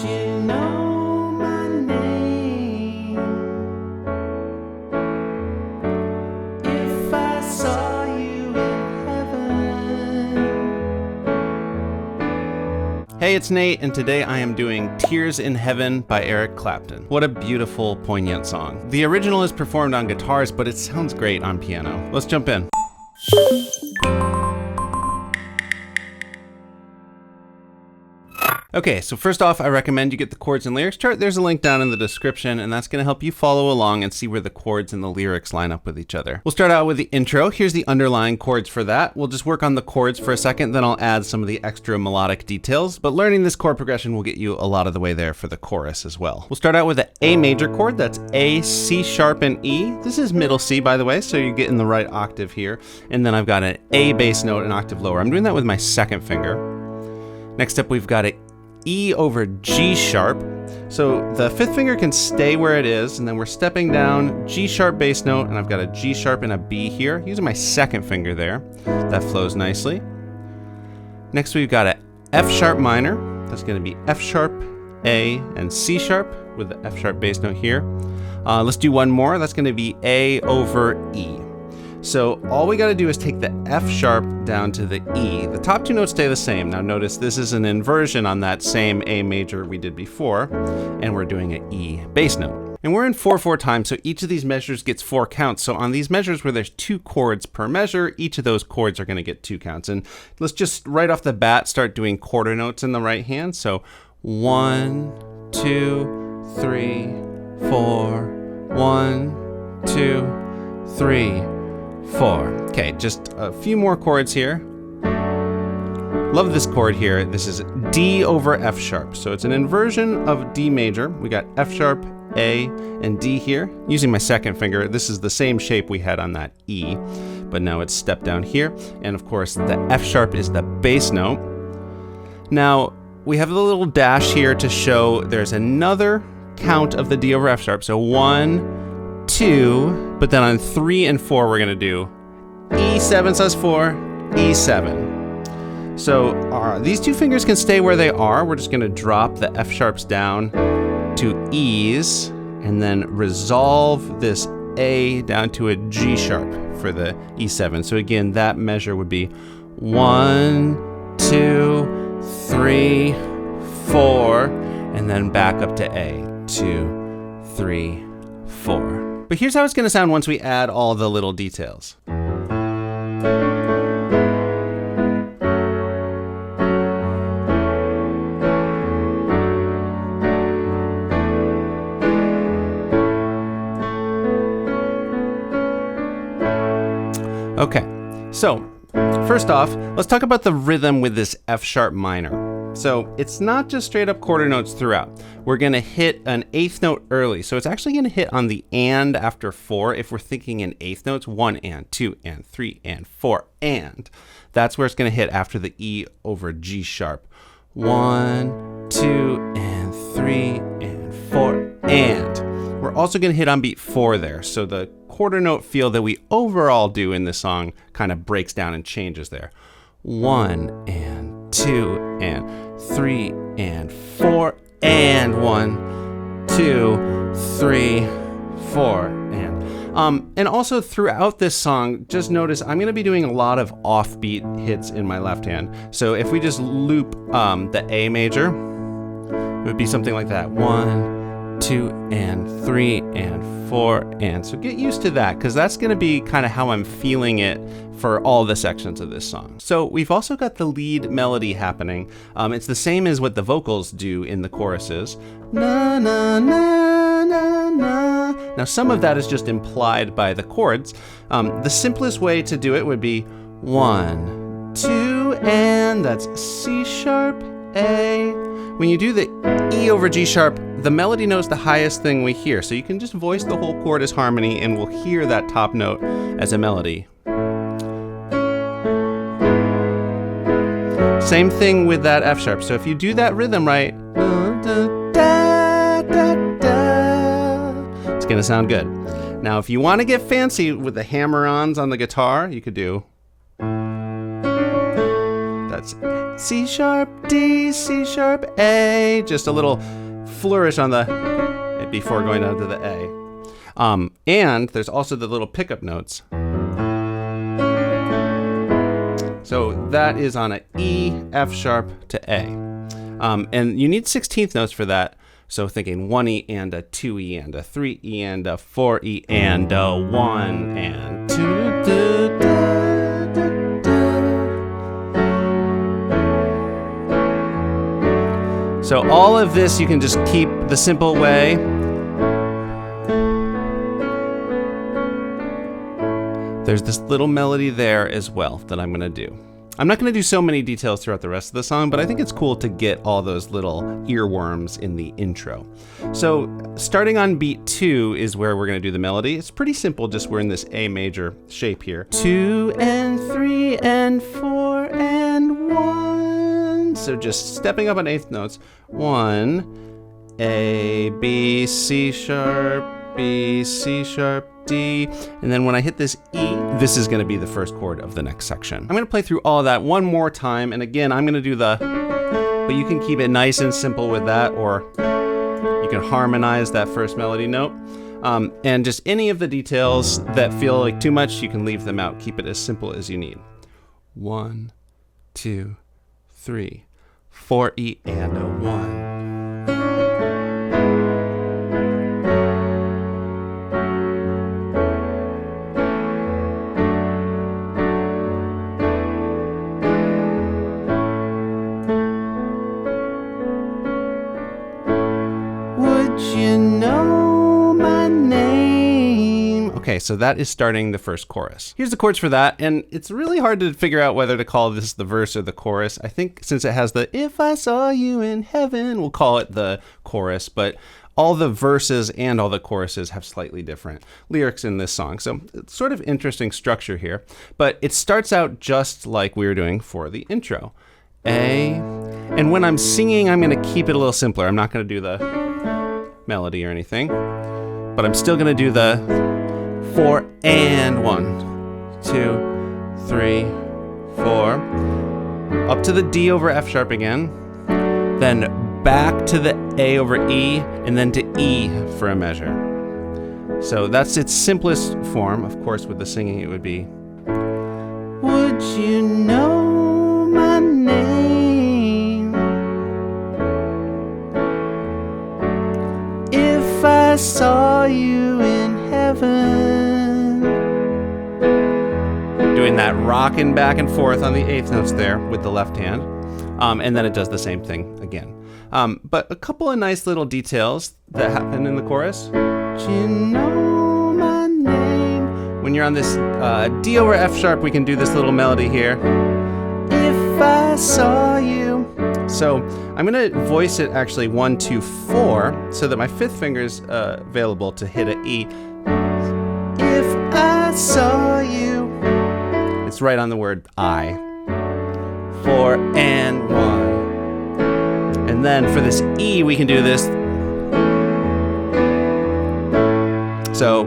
you know my name? If I saw you in heaven. Hey, it's Nate, and today I am doing Tears in Heaven by Eric Clapton. What a beautiful, poignant song. The original is performed on guitars, but it sounds great on piano. Let's jump in. Okay, so first off, I recommend you get the chords and lyrics chart. There's a link down in the description, and that's gonna help you follow along and see where the chords and the lyrics line up with each other. We'll start out with the intro. Here's the underlying chords for that. We'll just work on the chords for a second, then I'll add some of the extra melodic details, but learning this chord progression will get you a lot of the way there for the chorus as well. We'll start out with the A major chord. That's A, C sharp, and E. This is middle C, by the way, so you're getting the right octave here. And then I've got an A bass note, an octave lower. I'm doing that with my second finger. Next up, we've got a E over G sharp. So the fifth finger can stay where it is, and then we're stepping down G sharp bass note, and I've got a G sharp and a B here, using my second finger there. That flows nicely. Next we've got a F sharp minor. That's gonna be F sharp, A, and C sharp with the F sharp bass note here. Let's do one more. That's gonna be A over E. So all we got to do is take the F sharp down to the E. The top two notes stay the same. Now notice this is an inversion on that same A major we did before, and we're doing an E bass note. And we're in 4/4 time, so each of these measures gets 4 counts. So on these measures where there's 2 chords per measure, each of those chords are going to get 2 counts. And let's just right off the bat start doing quarter notes in the right hand. So 1, 2, 3, 4, 1, 2, 3, 4. Okay, just a few more chords here. Love this chord here. This is D over F sharp. So it's an inversion of D major. We got F sharp, A, and D here. Using my second finger, this is the same shape we had on that E, but now it's stepped down here. And of course, the F sharp is the bass note. Now, we have a little dash here to show there's another count of the D over F sharp. So 1, 2, but then on 3 and 4 we're gonna do E7 sus4, E7. So these two fingers can stay where they are. We're just gonna drop the F sharps down to E's and then resolve this A down to a G sharp for the E7. So again, that measure would be 1, 2, 3, 4, and then back up to A, 2, 3, 4. But here's how it's going to sound once we add all the little details. Okay, so first off, let's talk about the rhythm with this F sharp minor. So it's not just straight up quarter notes throughout. We're gonna hit an 8th note early. So it's actually gonna hit on the and after 4 if we're thinking in 8th notes, 1 and 2 and 3 and 4 and. That's where it's gonna hit after the E over G sharp. 1, 2 and 3 and 4 and. We're also gonna hit on beat 4 there. So the quarter note feel that we overall do in this song kind of breaks down and changes there. 1 and 2 and 3 and 4 and 1, 2, 3, 4 and also throughout this song, just notice I'm going to be doing a lot of offbeat hits in my left hand. So if we just loop the A major, it would be something like that. 1, 2 and 3 and 4 and. So get used to that, because that's going to be kind of how I'm feeling it for all the sections of this song. So we've also got the lead melody happening. It's the same as what the vocals do in the choruses. Na, na, na, na, na. Now some of that is just implied by the chords. The simplest way to do it would be 1, 2, and that's C sharp, A. When you do the E over G sharp, the melody note's the highest thing we hear. So you can just voice the whole chord as harmony and we'll hear that top note as a melody. Same thing with that F sharp. So if you do that rhythm right, it's gonna sound good. Now if you wanna get fancy with the hammer-ons on the guitar, you could do, that's C sharp, D, C sharp, A. Just a little flourish on the before going down to the A. And there's also the little pickup notes. So that is on a E, F sharp to A. And you need 16th notes for that. So thinking 1E and a 2E and a 3E and a 4E and a 1 and 2. So all of this you can just keep the simple way. There's this little melody there as well that I'm gonna do. I'm not gonna do so many details throughout the rest of the song, but I think it's cool to get all those little earworms in the intro. So starting on beat 2 is where we're gonna do the melody. It's pretty simple, just we're in this A major shape here. 2 and 3 and 4 and 1. So just stepping up on eighth notes. 1, A, B, C sharp, B, C sharp, D, and then when I hit this E, this is gonna be the first chord of the next section. I'm gonna play through all of that one more time, and again, I'm gonna do the, but you can keep it nice and simple with that, or you can harmonize that first melody note. And just any of the details that feel like too much, you can leave them out. Keep it as simple as you need. 1, 2, 3, 4 E and a 1. You know my name. Okay, so that is starting the first chorus. Here's the chords for that, and it's really hard to figure out whether to call this the verse or the chorus. I think since it has the "If I saw you in heaven," we'll call it the chorus, but all the verses and all the choruses have slightly different lyrics in this song. So it's sort of interesting structure here, but it starts out just like we were doing for the intro. A, and when I'm singing, I'm gonna keep it a little simpler. I'm not gonna do the melody or anything, but I'm still gonna do the 4 and 1, 2, 3, 4, up to the D over F sharp again, then back to the A over E, and then to E for a measure. So that's its simplest form. Of course, with the singing, it would be, would you know my name? If I saw you in heaven. Doing that rocking back and forth on the eighth notes there with the left hand. And then it does the same thing again. But a couple of nice little details that happen in the chorus. Do you know my name? When you're on this D over F sharp, we can do this little melody here. If I saw you. So I'm gonna voice it actually 1, 2, 4, so that my fifth finger is available to hit an E. If I saw you. It's right on the word I. 4 and 1. And then for this E, we can do this. So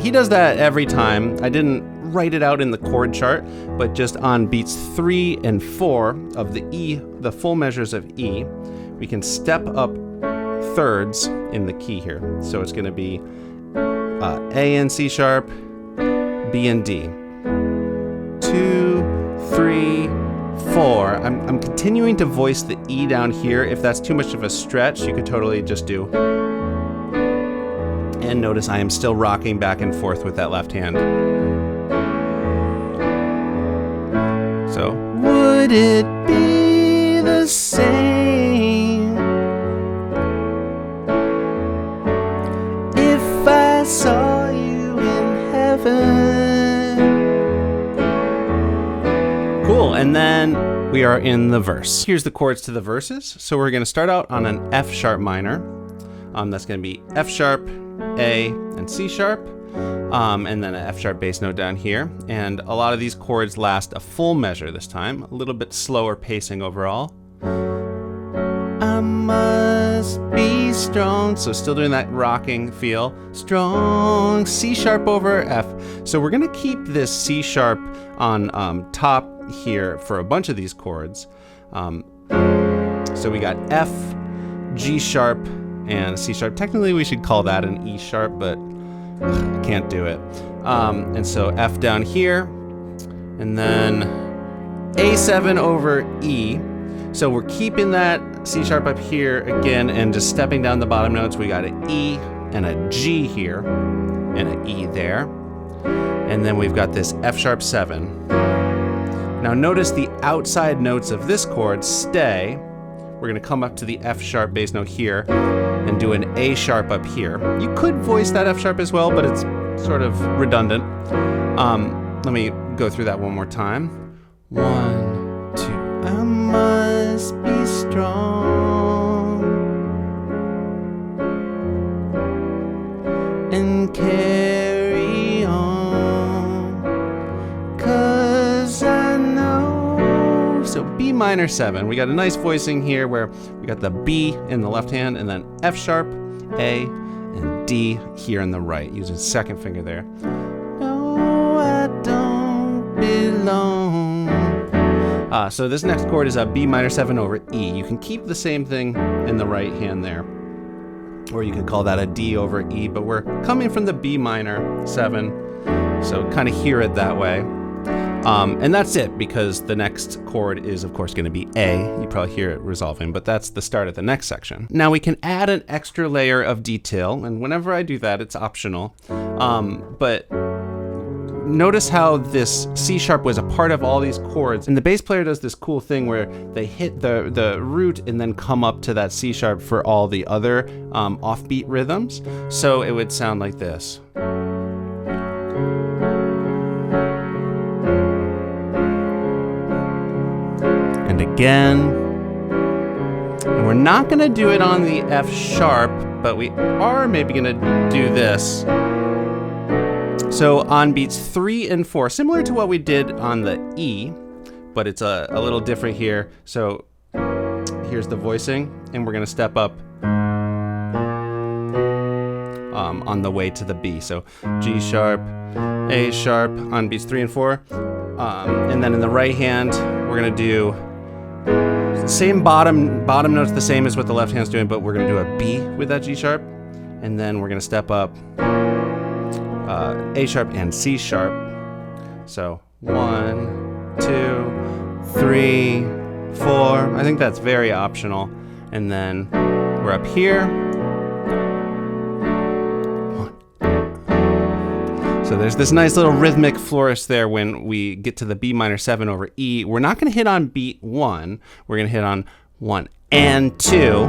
he does that every time. I didn't write it out in the chord chart, but just on beats 3 and 4 of the E, the full measures of E, we can step up thirds in the key here. So it's gonna be A and C sharp, B and D. 2, 3, 4. I'm continuing to voice the E down here. If that's too much of a stretch, you could totally just do. And notice I am still rocking back and forth with that left hand. So, would it be the same if I saw you in heaven? Cool, and then we are in the verse. Here's the chords to the verses. So we're gonna start out on an F sharp minor. That's gonna be F sharp, A, and C sharp. And then an F sharp bass note down here. And a lot of these chords last a full measure this time, a little bit slower pacing overall. I must be strong. So still doing that rocking feel. Strong, C sharp over F. So we're gonna keep this C sharp on top here for a bunch of these chords. So we got F, G sharp, and C sharp. Technically we should call that an E sharp, but I can't do it. And so F down here, and then A7 over E. So we're keeping that C sharp up here again and just stepping down the bottom notes. We got an E and a G here and an E there. And then we've got this F sharp 7. Now notice the outside notes of this chord stay. We're gonna come up to the F sharp bass note here and do an A sharp up here. You could voice that F sharp as well, but it's sort of redundant. Let me go through that one more time. 1, 2. I must be strong and carry on, 'cause I know. So B minor 7. We got a nice voicing here where we got the B in the left hand and then F sharp, A, and D here in the right, using second finger there. No, I don't belong. So this next chord is a B minor 7 over E. You can keep the same thing in the right hand there, or you could call that a D over E, but we're coming from the B minor 7, so kind of hear it that way. And that's it, because the next chord is of course going to be A. You probably hear it resolving, but that's the start of the next section. Now we can add an extra layer of detail, and whenever I do that, it's optional. But notice how this C sharp was a part of all these chords, and the bass player does this cool thing where they hit the root and then come up to that C sharp for all the other offbeat rhythms. So it would sound like this. And again. And we're not gonna do it on the F sharp, but we are maybe gonna do this. So on beats 3 and 4, similar to what we did on the E, but it's a little different here. So here's the voicing, and we're gonna step up on the way to the B. So G sharp, A sharp on beats 3 and 4. And then in the right hand, we're gonna do same bottom notes the same as what the left hand's doing, but we're gonna do a B with that G sharp. And then we're gonna step up A sharp and C sharp. So 1, 2, 3, 4. I think that's very optional. And then we're up here. 1. So there's this nice little rhythmic flourish there when we get to the B minor 7 over E. We're not going to hit on beat 1. We're going to hit on 1 and 2.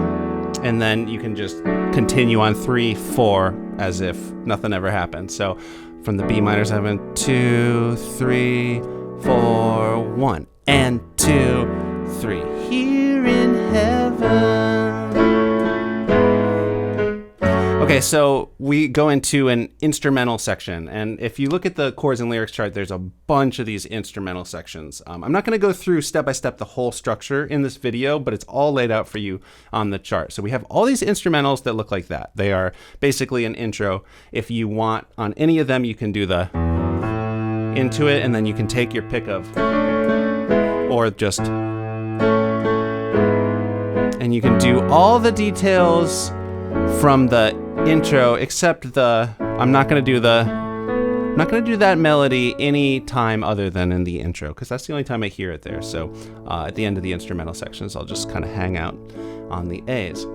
And then you can just continue on 3, 4 as if nothing ever happened. So from the B minor 7, 2, 3, 4, 1 and 2, 3. Here in heaven. Okay, so we go into an instrumental section, and if you look at the chords and lyrics chart, there's a bunch of these instrumental sections. I'm not going to go through step by step the whole structure in this video, but it's all laid out for you on the chart. So we have all these instrumentals that look like that. They are basically an intro. If you want on any of them, you can do the into it, and then you can take your pick of, or just, and you can do all the details from the intro, except I'm not gonna do that melody any time other than in the intro, because that's the only time I hear it there. So at the end of the instrumental sections, I'll just kind of hang out on the A's.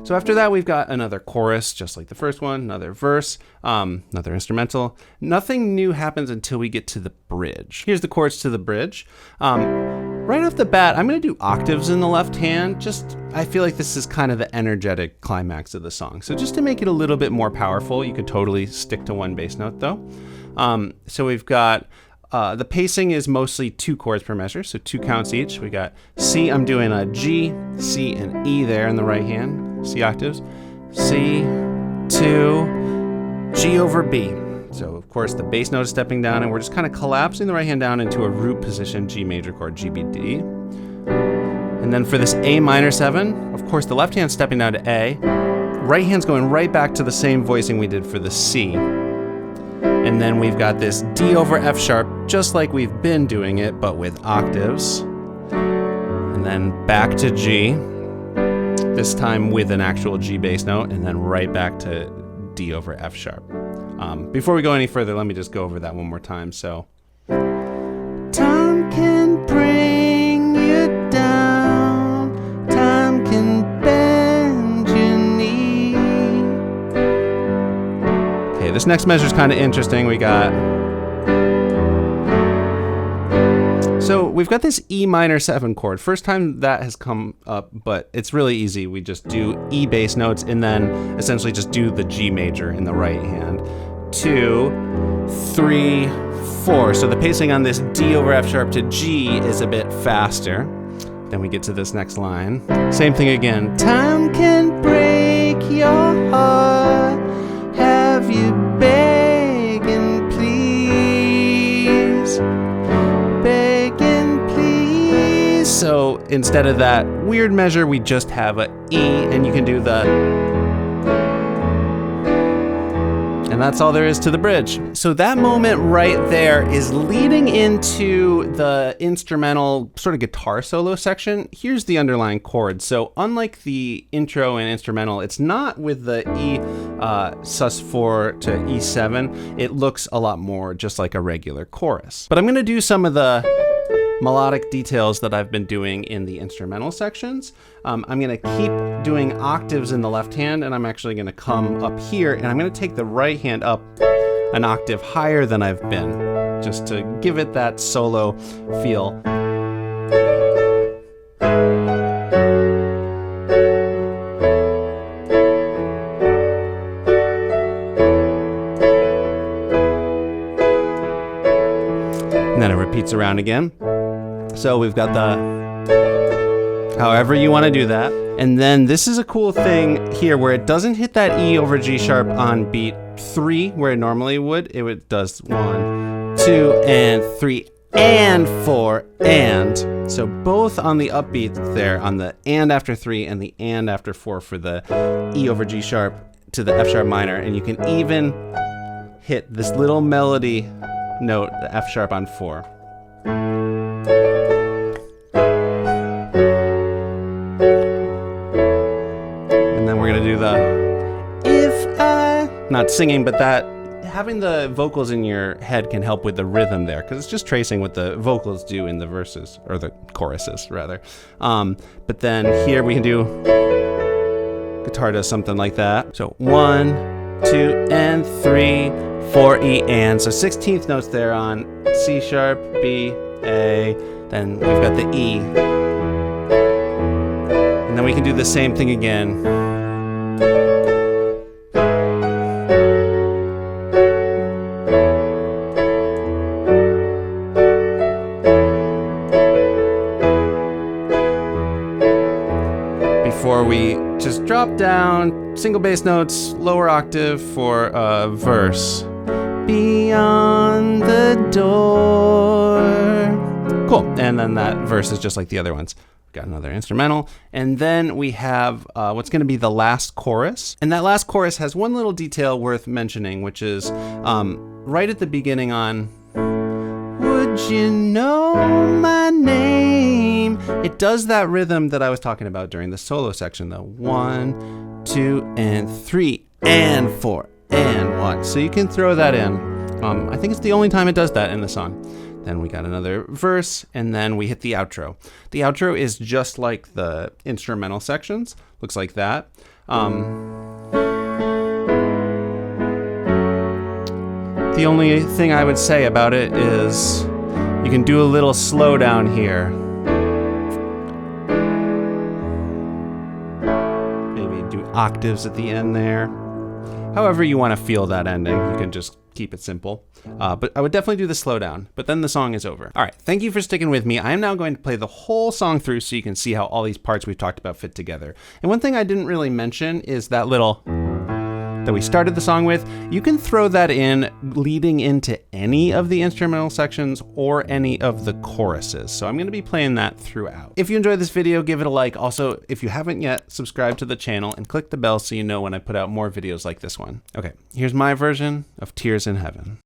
So after that, we've got another chorus, just like the first one, another verse, another instrumental. Nothing new happens until we get to the bridge. Here's the chords to the bridge. Right off the bat, I'm going to do octaves in the left hand. I feel like this is kind of the energetic climax of the song. So just to make it a little bit more powerful, you could totally stick to one bass note though. So we've got, the pacing is mostly 2 chords per measure, so 2 counts each. We got C, I'm doing a G, C, and E there in the right hand, C octaves. C, 2, G over B. So of course the bass note is stepping down, and we're just kind of collapsing the right hand down into a root position G major chord, G, B, D. And then for this A minor 7, of course the left hand's stepping down to A. Right hand's going right back to the same voicing we did for the C. And then we've got this D over F sharp, just like we've been doing it, but with octaves. And and then back to G, this time with an actual G bass note, and then right back to D over F sharp. Before we go any further, let me just go over that one more time. So, Time can bring you down, time can bend your knee. okay, this next measure is kind of interesting. So we've got this E minor 7 chord. First time that has come up, but it's really easy. We just do E bass notes and then essentially just do the G major in the right hand. 2, 3, 4. So the pacing on this D over F sharp to G is a bit faster. Then we get to this next line. Same thing again. Time can break your heart, have you begging please, begging please. So instead of that weird measure, we just have a E, and you can do the, and that's all there is to the bridge. So that moment right there is leading into the instrumental sort of guitar solo section. Here's the underlying chord. So unlike the intro and instrumental, it's not with the E sus4 to E7. It looks a lot more just like a regular chorus. But I'm gonna do some of the melodic details that I've been doing in the instrumental sections. I'm gonna keep doing octaves in the left hand, and I'm actually gonna come up here, and I'm gonna take the right hand up an octave higher than I've been, just to give it that solo feel. And then it repeats around again. So we've got the, however you want to do that. And then this is a cool thing here where it doesn't hit that E over G sharp on beat 3 where it normally would. It does 1, 2, and 3, and 4, and. So both on the upbeat there, on the and after 3 and the and after 4 for the E over G sharp to the F sharp minor. And you can even hit this little melody note, the F sharp on 4. Do the if I, not singing, but that having the vocals in your head can help with the rhythm there, because it's just tracing what the vocals do in the verses, or the choruses rather. But then here we can do, guitar does something like that. So 1, 2, and 3, 4, E, and. So 16th notes there on C sharp, B, A, then we've got the E. And then we can do the same thing again. Before we just drop down, single bass notes, lower octave for a verse. Beyond the door. Cool, and then that verse is just like the other ones. Got another instrumental, and then we have what's going to be the last chorus. And that last chorus has one little detail worth mentioning, which is right at the beginning on Would You Know My Name? It does that rhythm that I was talking about during the solo section, though. 1, 2, and 3, and 4, and 1. So you can throw that in. I think it's the only time it does that in the song. Then we got another verse, and then we hit the outro. The outro is just like the instrumental sections. Looks like that. The only thing I would say about it is you can do a little slowdown here. Maybe do octaves at the end there. However you want to feel that ending, you can just keep it simple. But I would definitely do the slowdown, but then the song is over. All right, thank you for sticking with me. I am now going to play the whole song through so you can see how all these parts we've talked about fit together. And one thing I didn't really mention is that little that we started the song with. You can throw that in leading into any of the instrumental sections or any of the choruses. So I'm going to be playing that throughout. If you enjoyed this video, give it a like. Also, if you haven't yet, subscribe to the channel and click the bell so you know when I put out more videos like this one. Okay, here's my version of Tears in Heaven.